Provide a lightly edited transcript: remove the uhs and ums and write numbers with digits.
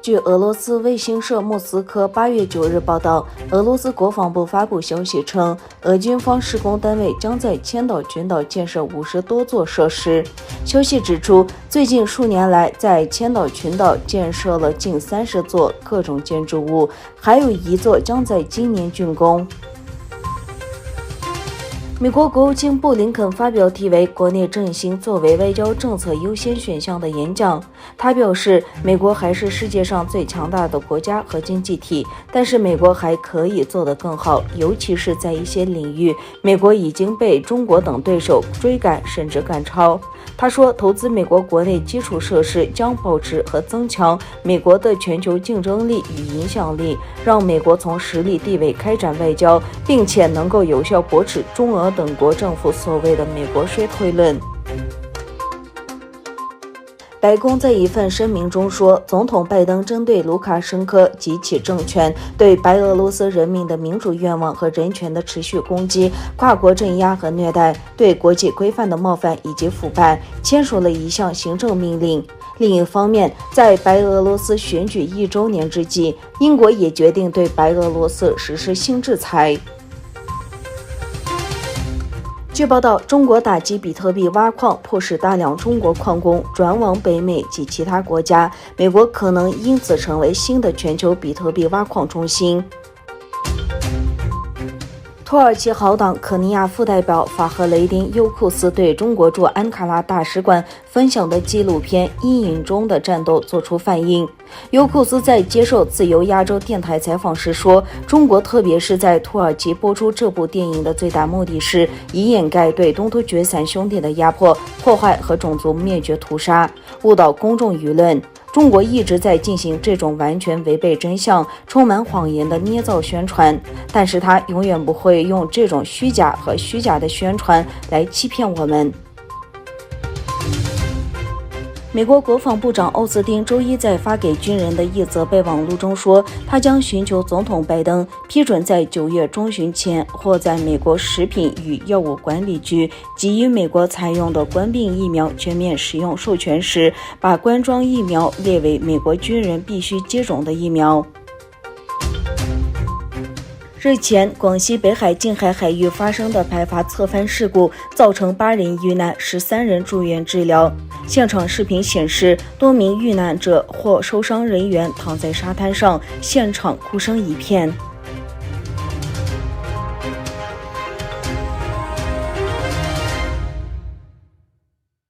据俄罗斯卫星社莫斯科8月9日报道，俄罗斯国防部发布消息称，俄军方施工单位将在千岛群岛建设50多座设施。消息指出，最近数年来，在千岛群岛建设了近30座各种建筑物，还有1座将在今年竣工。美国国务卿布林肯发表题为"国内振兴作为外交政策优先选项"的演讲。他表示，美国还是世界上最强大的国家和经济体，但是美国还可以做得更好，尤其是在一些领域，美国已经被中国等对手追赶甚至赶超。他说，投资美国国内基础设施将保持和增强美国的全球竞争力与影响力，让美国从实力地位开展外交，并且能够有效驳斥中俄等国政府所谓的美国衰退论。白宫在一份声明中说，总统拜登针对卢卡申科及其政权对白俄罗斯人民的民主愿望和人权的持续攻击、跨国镇压和虐待、对国际规范的冒犯以及腐败，签署了一项行政命令。另一方面，在白俄罗斯选举1周年之际，英国也决定对白俄罗斯实施新制裁。据报道，中国打击比特币挖矿，迫使大量中国矿工转往北美及其他国家，美国可能因此成为新的全球比特币挖矿中心。土耳其好党可尼亚副代表法赫雷丁·尤库斯对中国驻安卡拉大使馆分享的纪录片《阴影中的战斗》作出反应。尤库斯在接受自由亚洲电台采访时说，中国特别是在土耳其播出这部电影的最大目的是以掩盖对东突厥3兄弟的压迫、破坏和种族灭绝屠杀，误导公众舆论。中国一直在进行这种完全违背真相、充满谎言的捏造宣传，但是他永远不会用这种虚假和虚假的宣传来欺骗我们。美国国防部长奥斯汀周一在发给军人的一则备忘录中说，他将寻求总统拜登批准在9月中旬前或在美国食品与药物管理局给予美国采用的冠病疫苗全面使用授权时，把冠状疫苗列为美国军人必须接种的疫苗。日前，广西北海近海海域发生的排华侧翻事故，造成8人遇难，13人住院治疗。现场视频显示，多名遇难者或受伤人员躺在沙滩上，现场哭声一片。